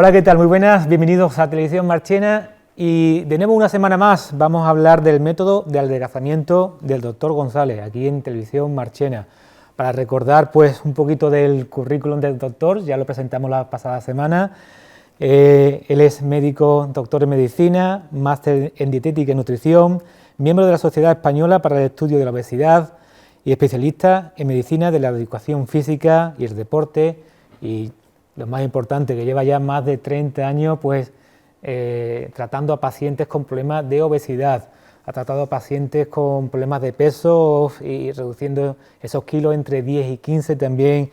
Hola, ¿qué tal? Muy buenas, bienvenidos a Televisión Marchena y de nuevo una semana más vamos a hablar del método de adelgazamiento del doctor González aquí en Televisión Marchena. Para recordar pues un poquito del currículum del doctor, ya lo presentamos la pasada semana. Él es médico, doctor en medicina, máster en dietética y nutrición, miembro de la Sociedad Española para el Estudio de la Obesidad y especialista en medicina de la educación física y el deporte, y lo más importante, que lleva ya más de 30 años pues tratando a pacientes con problemas de obesidad. Ha tratado a pacientes con problemas de peso y reduciendo esos kilos entre 10 y 15 también,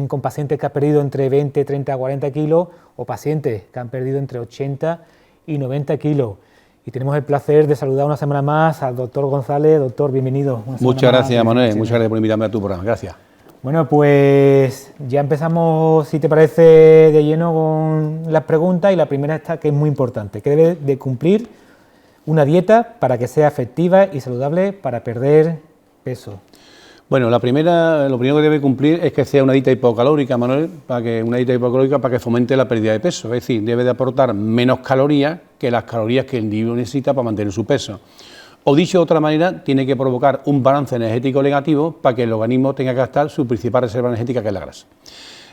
con pacientes que han perdido entre 20, 30, 40 kilos o pacientes que han perdido entre 80 y 90 kilos. Y tenemos el placer de saludar una semana más al doctor González. Doctor, bienvenido. Muchas gracias, Manuel. Muchas gracias por invitarme a tu programa. Gracias. Bueno, pues ya empezamos, si te parece, de lleno con las preguntas, y la primera está, que es muy importante, que debe de cumplir una dieta para que sea efectiva y saludable para perder peso. Bueno, lo primero que debe cumplir es que sea una dieta hipocalórica, Manuel, para que fomente la pérdida de peso, es decir, debe de aportar menos calorías que las calorías que el individuo necesita para mantener su peso. O dicho de otra manera, tiene que provocar un balance energético negativo para que el organismo tenga que gastar su principal reserva energética, que es la grasa.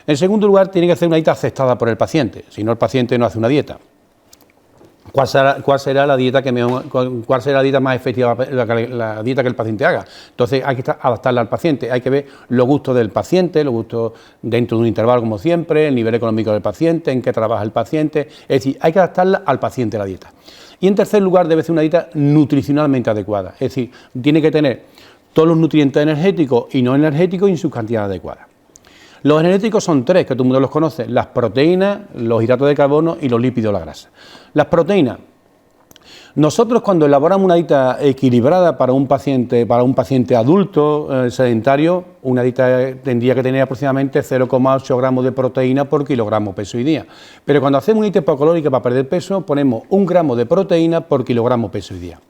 En segundo lugar, tiene que hacer una dieta aceptada por el paciente, si no el paciente no hace una dieta. ¿Cuál será la dieta más efectiva, la dieta que el paciente haga? Entonces hay que adaptarla al paciente, hay que ver los gustos del paciente, los gustos dentro de un intervalo como siempre, el nivel económico del paciente, en qué trabaja el paciente, es decir, hay que adaptarla al paciente la dieta. Y en tercer lugar, debe ser una dieta nutricionalmente adecuada, es decir, tiene que tener todos los nutrientes energéticos y no energéticos y en sus cantidades adecuadas. Los energéticos son tres, que todo el mundo los conoce: las proteínas, los hidratos de carbono y los lípidos, la grasa. Las proteínas. Nosotros, cuando elaboramos una dieta equilibrada para un paciente adulto sedentario, una dieta tendría que tener aproximadamente 0,8 gramos de proteína por kilogramo peso y día. Pero cuando hacemos una dieta hipocalórica para perder peso, ponemos 1 gramo de proteína por kilogramo peso y día.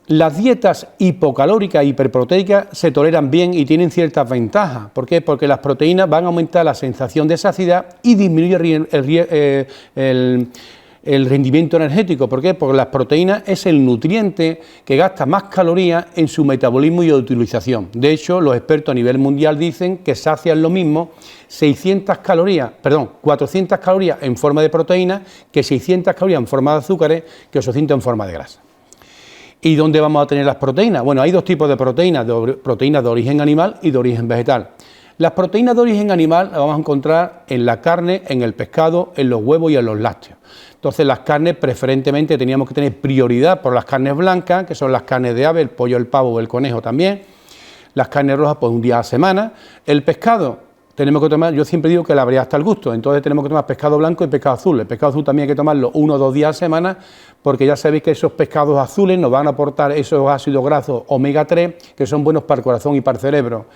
Las dietas hipocalóricas e hiperproteicas se toleran bien y tienen ciertas ventajas. ¿Por qué? Porque las proteínas van a aumentar la sensación de saciedad y disminuir el rendimiento energético. ¿Por qué? Porque las proteínas es el nutriente que gasta más calorías en su metabolismo y utilización. De hecho, los expertos a nivel mundial dicen que sacian lo mismo 400 calorías en forma de proteína que 600 calorías en forma de azúcares que 800 en forma de grasa. ¿Y dónde vamos a tener las proteínas? Bueno, hay dos tipos de proteínas de origen animal y de origen vegetal. Las proteínas de origen animal las vamos a encontrar en la carne, en el pescado, en los huevos y en los lácteos. Entonces, las carnes, preferentemente teníamos que tener prioridad por las carnes blancas, que son las carnes de ave, el pollo, el pavo o el conejo también. Las carnes rojas, pues un día a la semana. El pescado, tenemos que tomar, yo siempre digo que la variedad está al gusto, entonces tenemos que tomar pescado blanco y pescado azul. El pescado azul también hay que tomarlo 1 o 2 días a la semana, porque ya sabéis que esos pescados azules nos van a aportar esos ácidos grasos omega 3, que son buenos para el corazón y para el cerebro.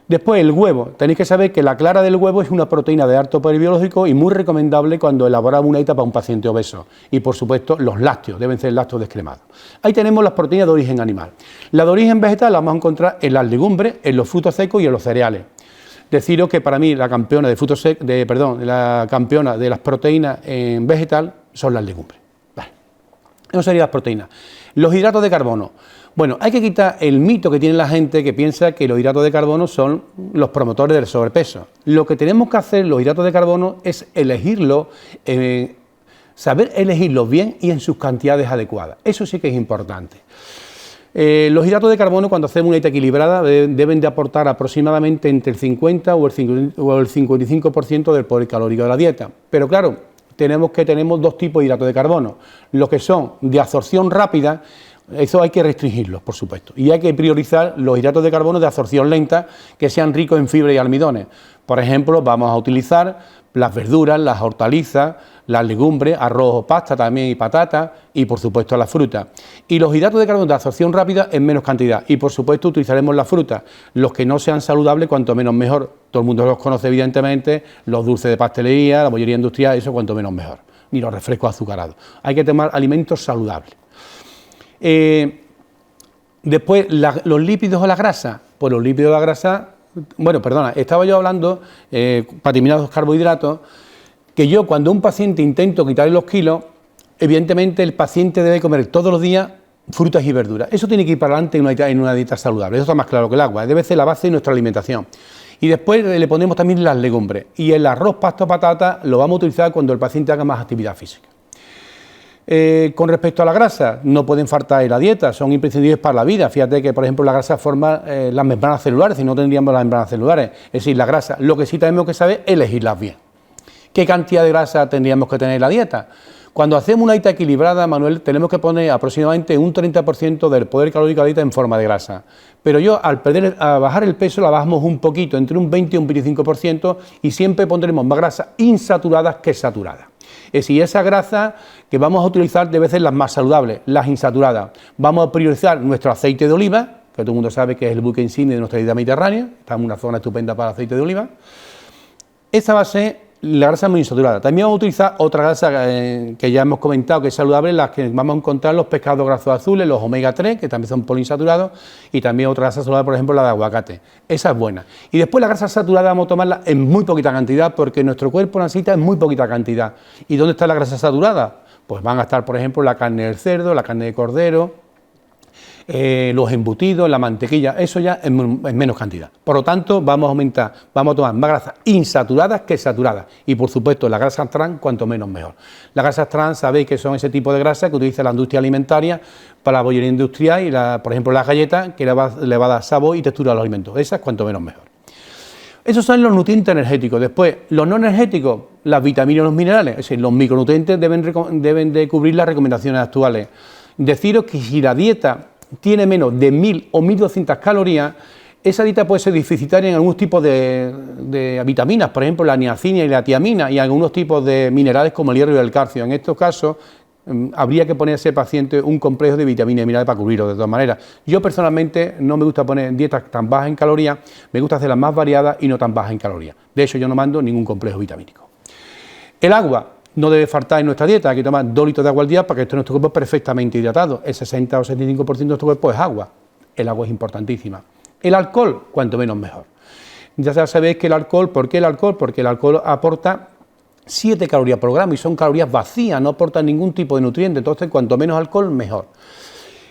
Después, el huevo. Tenéis que saber que la clara del huevo es una proteína de alto poder biológico y muy recomendable cuando elaboramos una dieta para un paciente obeso. Y, por supuesto, los lácteos, deben ser lácteos descremados. Ahí tenemos las proteínas de origen animal. La de origen vegetal la vamos a encontrar en las legumbres, en los frutos secos y en los cereales. Deciros que para mí la campeona la campeona de las proteínas en vegetal son las legumbres. Vale. Eso serían las proteínas. Los hidratos de carbono. Bueno, hay que quitar el mito que tiene la gente que piensa que los hidratos de carbono son los promotores del sobrepeso. Lo que tenemos que hacer los hidratos de carbono es elegirlos, saber elegirlos bien y en sus cantidades adecuadas. Eso sí que es importante. Los hidratos de carbono, cuando hacemos una dieta equilibrada, deben de aportar aproximadamente entre el 50 o el 55% del poder calórico de la dieta. Pero claro, tenemos dos tipos de hidratos de carbono. Los que son de absorción rápida, eso hay que restringirlos, por supuesto. Y hay que priorizar los hidratos de carbono de absorción lenta, que sean ricos en fibra y almidones. Por ejemplo, vamos a utilizar las verduras, las hortalizas, las legumbres, arroz o pasta también y patata, y por supuesto la fruta. Y los hidratos de carbono de absorción rápida en menos cantidad, y por supuesto utilizaremos la fruta. Los que no sean saludables, cuanto menos mejor. Todo el mundo los conoce evidentemente, los dulces de pastelería, la bollería industrial, eso cuanto menos mejor. Ni los refrescos azucarados. Hay que tomar alimentos saludables. Después, los lípidos o la grasa. Pues los lípidos o la grasa, estaba yo hablando, para terminar los carbohidratos, que yo cuando a un paciente intento quitarle los kilos, evidentemente el paciente debe comer todos los días frutas y verduras. Eso tiene que ir para adelante en una dieta saludable, eso está más claro que el agua, debe ser la base de nuestra alimentación. Y después le ponemos también las legumbres, y el arroz, pasto, patata lo vamos a utilizar cuando el paciente haga más actividad física. Con respecto a la grasa, no pueden faltar en la dieta, son imprescindibles para la vida. Fíjate que, por ejemplo, la grasa forma las membranas celulares, si no tendríamos las membranas celulares. Es decir, la grasa, lo que sí tenemos que saber es elegirlas bien. ¿Qué cantidad de grasa tendríamos que tener en la dieta? Cuando hacemos una dieta equilibrada, Manuel, tenemos que poner aproximadamente un 30% del poder calórico de la dieta en forma de grasa. Pero yo, al bajar el peso, la bajamos un poquito, entre un 20 y un 25%, y siempre pondremos más grasas insaturadas que saturadas. Es decir, esa grasa que vamos a utilizar debe ser las más saludables, las insaturadas. Vamos a priorizar nuestro aceite de oliva, que todo el mundo sabe que es el buque insignia de nuestra dieta mediterránea, está en una zona estupenda para el aceite de oliva. Esa va a ser la grasa muy insaturada. También vamos a utilizar otra grasa que ya hemos comentado que es saludable, las que vamos a encontrar en los pescados grasos azules, los omega 3, que también son poliinsaturados, y también otra grasa saludable, por ejemplo, la de aguacate. Esa es buena. Y después la grasa saturada vamos a tomarla en muy poquita cantidad, porque nuestro cuerpo necesita en muy poquita cantidad. ¿Y dónde está la grasa saturada? Pues van a estar, por ejemplo, la carne del cerdo, la carne de cordero, los embutidos, la mantequilla, eso ya en menos cantidad. Por lo tanto, vamos a aumentar, vamos a tomar más grasas insaturadas que saturadas. Y por supuesto, las grasas trans, cuanto menos mejor. Las grasas trans, sabéis que son ese tipo de grasas que utiliza la industria alimentaria para la bollería industrial y, por ejemplo, las galletas, que le va a dar sabor y textura a los alimentos. Esas, cuanto menos mejor. Esos son los nutrientes energéticos. Después, los no energéticos, las vitaminas y los minerales, es decir, los micronutrientes deben de cubrir las recomendaciones actuales. Deciros que si la dieta tiene menos de 1000 o 1200 calorías, esa dieta puede ser deficitaria en algunos tipos de vitaminas, por ejemplo la niacina y la tiamina, y algunos tipos de minerales como el hierro y el calcio. En estos casos habría que poner a ese paciente un complejo de vitaminas y minerales para cubrirlo de todas maneras. Yo personalmente no me gusta poner dietas tan bajas en calorías, me gusta hacerlas más variadas y no tan bajas en calorías. De hecho, yo no mando ningún complejo vitamínico. El agua no debe faltar en nuestra dieta, hay que tomar 2 litros de agua al día para que nuestro cuerpo esté perfectamente hidratado. El 60 o 75% de nuestro cuerpo es agua. El agua es importantísima. El alcohol, cuanto menos mejor. Ya sabéis que el alcohol, ¿por qué el alcohol? Porque el alcohol aporta 7 calorías por gramo y son calorías vacías, no aportan ningún tipo de nutriente, entonces cuanto menos alcohol, mejor.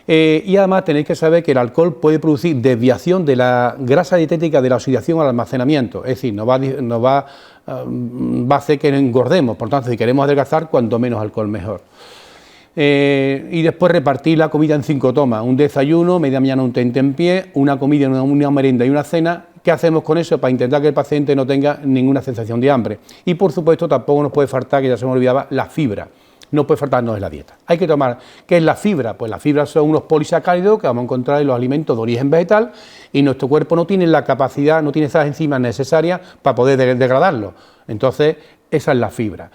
Y además tenéis que saber que el alcohol puede producir desviación de la grasa dietética de la oxidación al almacenamiento, es decir, va a hacer que engordemos, por tanto, si queremos adelgazar, cuanto menos alcohol, mejor. Y después repartir la comida en 5 tomas, un desayuno, media mañana un tentempié, una comida, una merienda y una cena. ¿Qué hacemos con eso? Para intentar que el paciente no tenga ninguna sensación de hambre. Y por supuesto tampoco nos puede faltar, que ya se me olvidaba, la fibra. No puede faltarnos en la dieta. Hay que tomar, ¿qué es la fibra? Pues la fibra son unos polisacáridos que vamos a encontrar en los alimentos de origen vegetal y nuestro cuerpo no tiene la capacidad, no tiene esas enzimas necesarias para poder degradarlo. Entonces, esa es la fibra.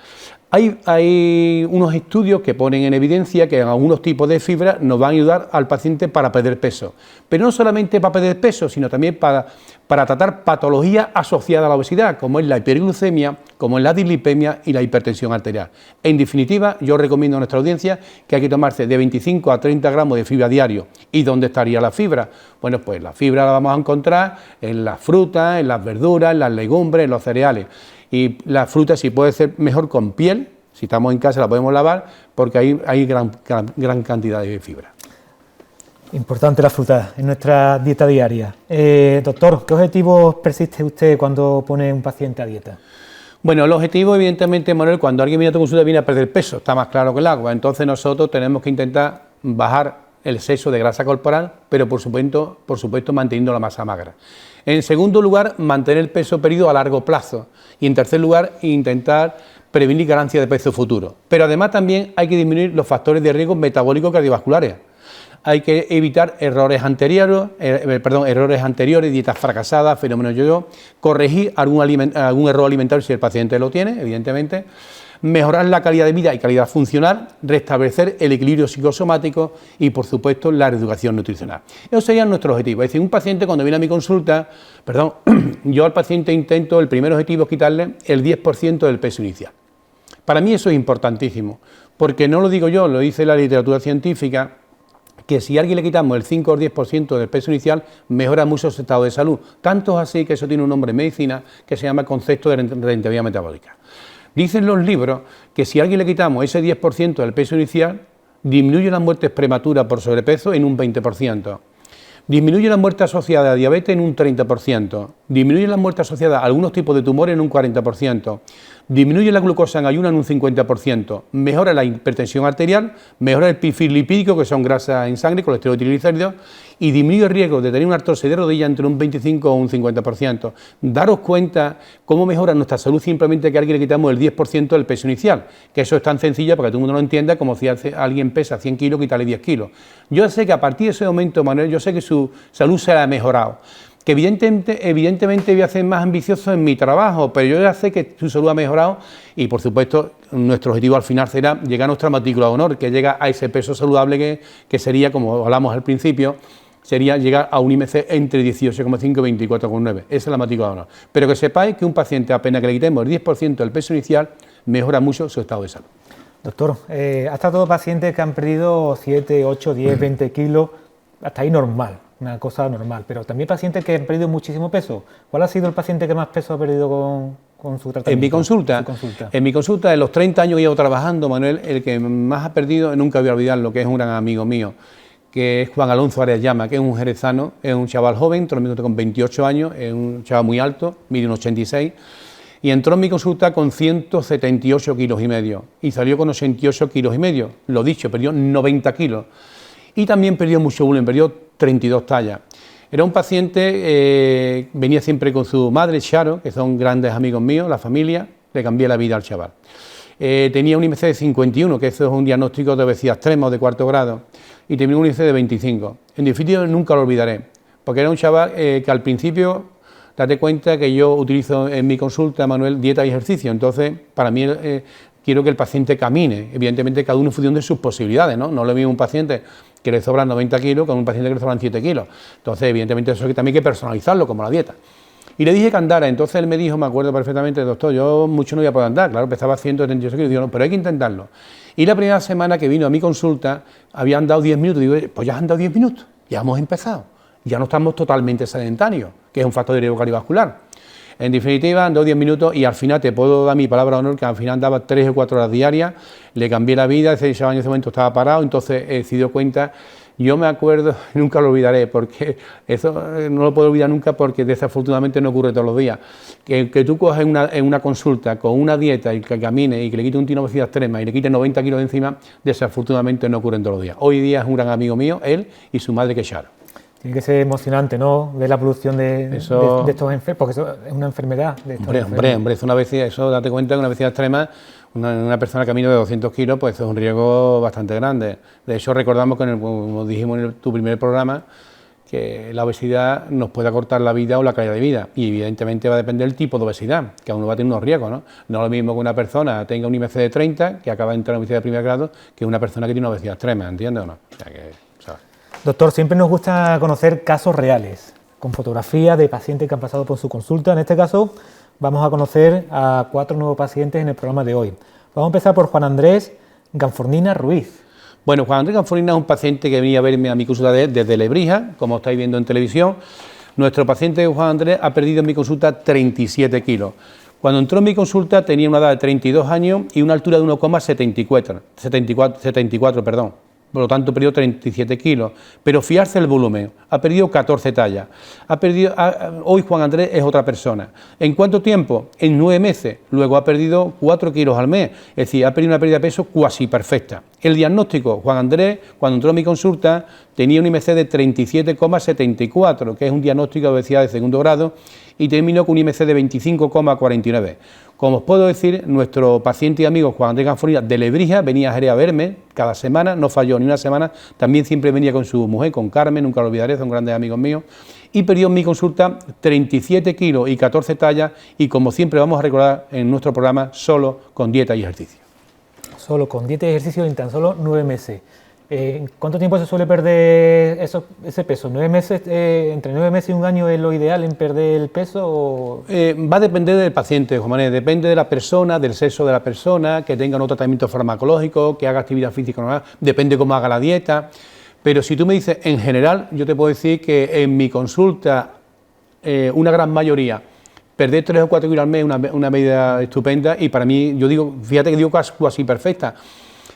Hay unos estudios que ponen en evidencia que algunos tipos de fibra nos van a ayudar al paciente para perder peso. Pero no solamente para perder peso, sino también para tratar patologías asociadas a la obesidad, como es la hiperglucemia, como es la dislipemia y la hipertensión arterial. En definitiva, yo recomiendo a nuestra audiencia que hay que tomarse de 25 a 30 gramos de fibra diario. ¿Y dónde estaría la fibra? Bueno, pues la fibra la vamos a encontrar en las frutas, en las verduras, en las legumbres, en los cereales. Y la fruta, si puede ser mejor con piel, si estamos en casa la podemos lavar, porque ahí hay gran cantidad de fibra. Importante la fruta en nuestra dieta diaria. Doctor, ¿qué objetivos persiste usted cuando pone un paciente a dieta? Bueno, el objetivo, evidentemente, Manuel, cuando alguien viene a tu consulta viene a perder peso, está más claro que el agua. Entonces nosotros tenemos que intentar bajar el exceso de grasa corporal, pero por supuesto manteniendo la masa magra. En segundo lugar, mantener el peso perdido a largo plazo. Y en tercer lugar, intentar prevenir ganancia de peso futuro. Pero además también hay que disminuir los factores de riesgo metabólicos cardiovasculares. Hay que evitar errores anteriores, dietas fracasadas, fenómenos yo-yo, corregir algún error alimentario si el paciente lo tiene, evidentemente, mejorar la calidad de vida y calidad funcional, restablecer el equilibrio psicosomático y, por supuesto, la reeducación nutricional. Esos serían nuestros objetivos. Es decir, un paciente cuando viene a mi consulta, yo al paciente intento, el primer objetivo es quitarle el 10% del peso inicial. Para mí eso es importantísimo, porque no lo digo yo, lo dice la literatura científica, que si a alguien le quitamos el 5 o 10% del peso inicial, mejora mucho su estado de salud. Tanto es así que eso tiene un nombre en medicina que se llama concepto de rentabilidad metabólica. Dicen los libros que si a alguien le quitamos ese 10% del peso inicial, disminuye las muertes prematuras por sobrepeso en un 20%. Disminuye la muerte asociada a diabetes en un 30%, disminuye la muerte asociada a algunos tipos de tumores en un 40%, disminuye la glucosa en ayuno en un 50%, mejora la hipertensión arterial, mejora el perfil lipídico, que son grasas en sangre, colesterol y triglicéridos, y disminuye el riesgo de tener una artrosis de rodilla entre un 25 o un 50%. Daros cuenta cómo mejora nuestra salud simplemente que a alguien le quitamos el 10% del peso inicial, que eso es tan sencillo para que todo el mundo lo entienda como si alguien pesa 100 kilos, quitarle 10 kilos. Yo sé que a partir de ese momento, Manuel, yo sé que su salud se ha mejorado, que evidentemente voy a ser más ambicioso en mi trabajo, pero yo ya sé que su salud ha mejorado y, por supuesto, nuestro objetivo al final será llegar a nuestra matrícula de honor, que llega a ese peso saludable que sería, como hablamos al principio, sería llegar a un IMC entre 18,5 y 24,9. Esa es la matrícula de honor. Pero que sepáis que un paciente, apenas que le quitemos el 10% del peso inicial, mejora mucho su estado de salud. Doctor, ha tratado pacientes que han perdido 7, 8, 10, 20 kilos, hasta ahí normal, una cosa normal, pero también pacientes que han perdido muchísimo peso. ¿Cuál ha sido el paciente que más peso ha perdido con su tratamiento? En mi consulta, en los 30 años que llevo trabajando, Manuel, el que más ha perdido, nunca voy a olvidar lo que es un gran amigo mío, que es Juan Alonso Arias Llama, que es un jerezano, es un chaval joven, entró en mi consulta con 28 años, es un chaval muy alto, mide un 86, y entró en mi consulta con 178 kilos y medio, y salió con 88 kilos y medio, lo dicho, perdió 90 kilos, y también perdió mucho volumen, perdió 32 tallas. Era un paciente, venía siempre con su madre, Charo, que son grandes amigos míos, la familia, le cambié la vida al chaval. Tenía un IMC de 51, que eso es un diagnóstico de obesidad extrema o de cuarto grado, y tenía un IMC de 25. En definitiva, nunca lo olvidaré, porque era un chaval que al principio, date cuenta que yo utilizo en mi consulta, Manuel, dieta y ejercicio, entonces para mí quiero que el paciente camine, evidentemente cada uno en función de sus posibilidades, ¿no? No es lo mismo un paciente que le sobran 90 kilos con un paciente que le sobran 7 kilos, entonces evidentemente eso también hay que personalizarlo como la dieta. Y le dije que andara, entonces él me dijo, me acuerdo perfectamente, doctor, yo mucho no voy a poder andar, claro, pesaba 178 kilos, digo, no, pero hay que intentarlo. Y la primera semana que vino a mi consulta, había andado 10 minutos, digo, pues ya has andado 10 minutos, ya hemos empezado, ya no estamos totalmente sedentarios, que es un factor de riesgo cardiovascular. En definitiva, andó 10 minutos y al final te puedo dar mi palabra de honor que al final andaba 3 o 4 horas diarias, le cambié la vida, ese chaval en ese momento estaba parado, entonces se dio cuenta. Yo me acuerdo, nunca lo olvidaré, porque eso no lo puedo olvidar nunca porque desafortunadamente no ocurre todos los días. Que tú coges en una consulta con una dieta y que camine y que le quite un tino de obesidad extrema y le quite 90 kilos de encima, desafortunadamente no ocurre todos los días. Hoy día es un gran amigo mío, él y su madre, que es Charo. Tiene que ser emocionante, ¿no?, ver la producción de estos enfermos, porque eso es una enfermedad. Hombre, es una obesidad, eso date cuenta que una obesidad extrema, una persona que camina de 200 kilos, pues es un riesgo bastante grande. De hecho, recordamos que, como dijimos en tu primer programa, que la obesidad nos puede acortar la vida o la calidad de vida, y evidentemente va a depender del tipo de obesidad, que a uno va a tener unos riesgos, ¿no? No es lo mismo que una persona tenga un IMC de 30, que acaba de entrar en obesidad de primer grado, que una persona que tiene una obesidad extrema, ¿entiendes o no? O sea que, ¿sabes? Doctor, siempre nos gusta conocer casos reales, con fotografías de pacientes que han pasado por su consulta. En este caso, vamos a conocer a 4 nuevos pacientes en el programa de hoy. Vamos a empezar por Juan Andrés Ganfornina Ruiz. Bueno, Juan Andrés Ganfornina es un paciente que venía a verme a mi consulta desde Lebrija, como estáis viendo en televisión. Nuestro paciente Juan Andrés ha perdido en mi consulta 37 kilos. Cuando entró en mi consulta tenía una edad de 32 años y una altura de 1,74. Por lo tanto perdió 37 kilos, pero fijarse el volumen, ha perdido 14 tallas, hoy Juan Andrés es otra persona. ¿En cuánto tiempo? En 9 meses, luego ha perdido 4 kilos al mes, es decir, ha perdido una pérdida de peso cuasi perfecta. El diagnóstico, Juan Andrés, cuando entró a mi consulta, tenía un IMC de 37,74, que es un diagnóstico de obesidad de segundo grado, y terminó con un IMC de 25,49. Como os puedo decir, nuestro paciente y amigo Juan Andrés Ganforina de Lebrija venía a Jerez a verme cada semana, no falló ni una semana, también siempre venía con su mujer, con Carmen, nunca lo olvidaré, son grandes amigos míos, y perdió en mi consulta 37 kilos y 14 tallas, y como siempre vamos a recordar en nuestro programa, solo con dieta y ejercicio. Solo con dieta y ejercicio en tan solo 9 meses. ¿Cuánto tiempo se suele perder ese peso? ¿9 meses, entre 9 meses y un año es lo ideal en perder el peso? ¿O? Va a depender del paciente, Juan Manuel, depende de la persona, del sexo de la persona, que tenga un tratamiento farmacológico, que haga actividad física normal, depende cómo haga la dieta. Pero si tú me dices en general, yo te puedo decir que en mi consulta una gran mayoría perder 3 o 4 kilos al mes es una medida estupenda y para mí, yo digo, fíjate que digo casi perfecta,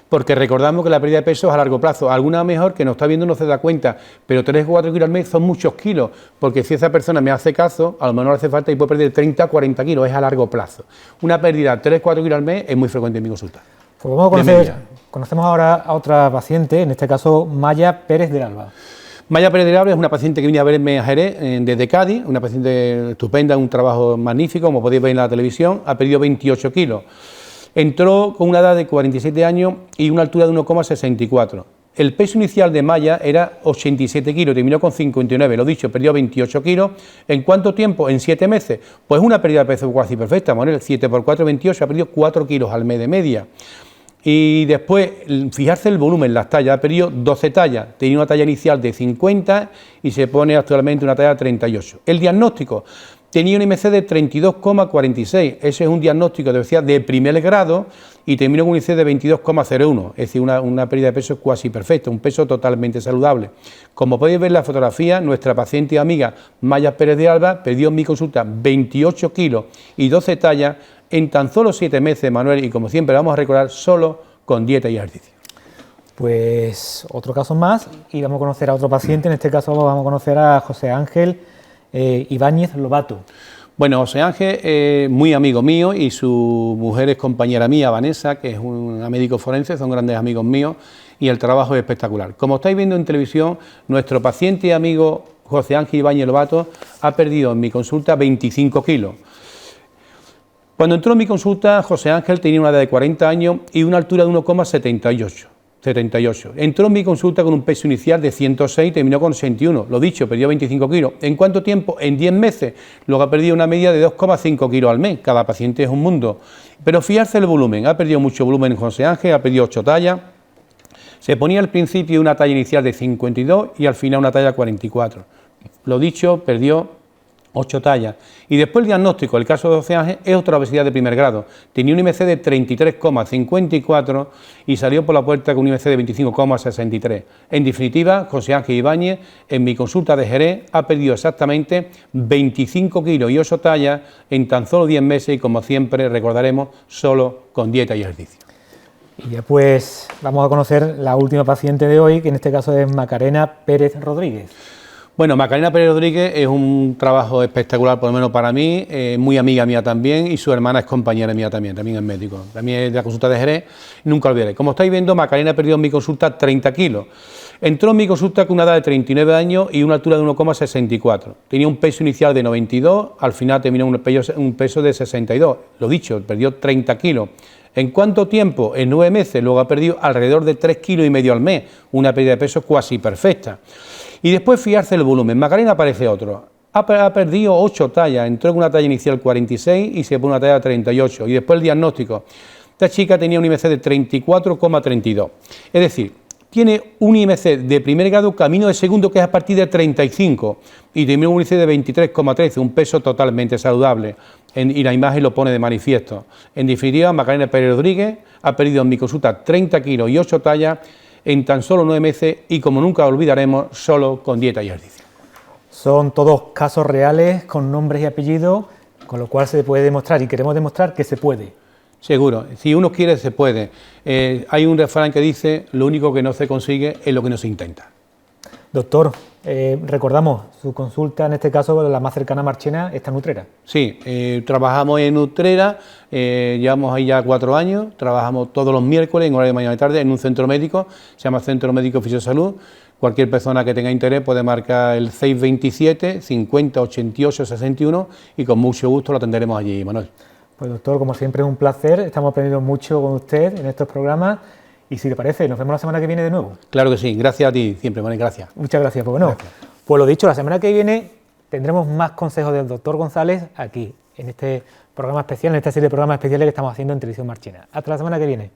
porque recordamos que la pérdida de peso es a largo plazo. Alguna mejor que nos está viendo no se da cuenta, pero 3 o 4 kilos al mes son muchos kilos, porque si esa persona me hace caso, a lo mejor hace falta y puede perder 30 o 40 kilos, es a largo plazo. Una pérdida de 3 o 4 kilos al mes es muy frecuente en mi consulta. Pues vamos a conocemos ahora a otra paciente, en este caso Maya Pérez del Alba. Maya Pérez del Alba es una paciente que viene a verme a Jerez desde Cádiz, una paciente estupenda, un trabajo magnífico, como podéis ver en la televisión, ha perdido 28 kilos. Entró con una edad de 47 años y una altura de 1,64. El peso inicial de Maya era 87 kilos, terminó con 59, lo dicho, perdió 28 kilos. ¿En cuánto tiempo? En 7 meses. Pues una pérdida de peso casi perfecta, Manuel, 7 por 4, 28, ha perdido 4 kilos al mes de media. Y después, fijarse el volumen, las tallas, ha perdido 12 tallas, tenía una talla inicial de 50 y se pone actualmente una talla de 38. El diagnóstico, tenía un IMC de 32,46, ese es un diagnóstico de primer grado y terminó con un IMC de 22,01, es decir, una pérdida de peso casi perfecta, un peso totalmente saludable. Como podéis ver en la fotografía, nuestra paciente y amiga Maya Pérez de Alba perdió en mi consulta 28 kilos y 12 tallas en tan solo 7 meses, Manuel, y como siempre vamos a recordar, solo con dieta y ejercicio. Pues otro caso más y vamos a conocer a otro paciente, en este caso vamos a conocer a José Ángel Ibáñez Lobato. Bueno, José Ángel es muy amigo mío y su mujer es compañera mía, Vanessa, que es una médico forense, son grandes amigos míos y el trabajo es espectacular. Como estáis viendo en televisión, nuestro paciente y amigo José Ángel Ibáñez Lobato ha perdido en mi consulta 25 kilos. Cuando entró en mi consulta, José Ángel tenía una edad de 40 años y una altura de 1,78. Entró en mi consulta con un peso inicial de 106 y terminó con 61. Lo dicho, perdió 25 kilos. ¿En cuánto tiempo? En 10 meses. Luego ha perdido una media de 2,5 kilos al mes. Cada paciente es un mundo. Pero fijarse el volumen. Ha perdido mucho volumen en José Ángel, ha perdido 8 tallas. Se ponía al principio una talla inicial de 52 y al final una talla 44. Lo dicho, perdió 8 tallas. Y después el diagnóstico, el caso de José Ángel, es otra obesidad de primer grado. Tenía un IMC de 33,54 y salió por la puerta con un IMC de 25,63. En definitiva, José Ángel Ibáñez, en mi consulta de Jerez, ha perdido exactamente 25 kilos y 8 tallas en tan solo 10 meses y, como siempre, recordaremos, solo con dieta y ejercicio. Y ya pues vamos a conocer la última paciente de hoy, que en este caso es Macarena Pérez Rodríguez. Bueno, Macarena Pérez Rodríguez es un trabajo espectacular, por lo menos para mí, muy amiga mía también y su hermana es compañera mía también es médico, también es de la consulta de Jerez, nunca olvidaré. Como estáis viendo, Macarena ha perdido en mi consulta 30 kilos. Entró en mi consulta con una edad de 39 años y una altura de 1,64. Tenía un peso inicial de 92, al final terminó un peso de 62. Lo dicho, perdió 30 kilos. ¿En cuánto tiempo? En 9 meses, luego ha perdido alrededor de 3,5 kilos al mes, una pérdida de peso casi perfecta. Y después fijarse el volumen. Macarena aparece otro. Ha perdido 8 tallas, entró con una talla inicial 46 y se pone una talla 38. Y después el diagnóstico. Esta chica tenía un IMC de 34,32. Es decir, tiene un IMC de primer grado, camino de segundo, que es a partir de 35. Y terminó un IMC de 23,13, un peso totalmente saludable. Y la imagen lo pone de manifiesto. En definitiva, Macarena Pérez Rodríguez ha perdido en mi consulta 30 kilos y 8 tallas en tan solo 9 meses y, como nunca olvidaremos, solo con dieta y ejercicio. Son todos casos reales con nombres y apellidos, con lo cual se puede demostrar y queremos demostrar que se puede. Seguro, si uno quiere se puede. Hay un refrán que dice, lo único que no se consigue es lo que no se intenta. Doctor, recordamos, su consulta, en este caso la más cercana a Marchena, está en Utrera. Sí, trabajamos en Utrera, llevamos ahí ya 4 años, trabajamos todos los miércoles en horario de mañana y tarde en un centro médico, se llama Centro Médico Fisiosalud. Cualquier persona que tenga interés puede marcar el 627 50 88 61 y con mucho gusto lo atenderemos allí, Manuel. Pues doctor, como siempre es un placer, estamos aprendiendo mucho con usted en estos programas. Y si le parece, nos vemos la semana que viene de nuevo. Claro que sí, gracias a ti siempre, Manuel, gracias. Muchas gracias, pues bueno, gracias. Pues lo dicho, la semana que viene tendremos más consejos del doctor González aquí, en este programa especial, en esta serie de programas especiales que estamos haciendo en Televisión Marchena. Hasta la semana que viene.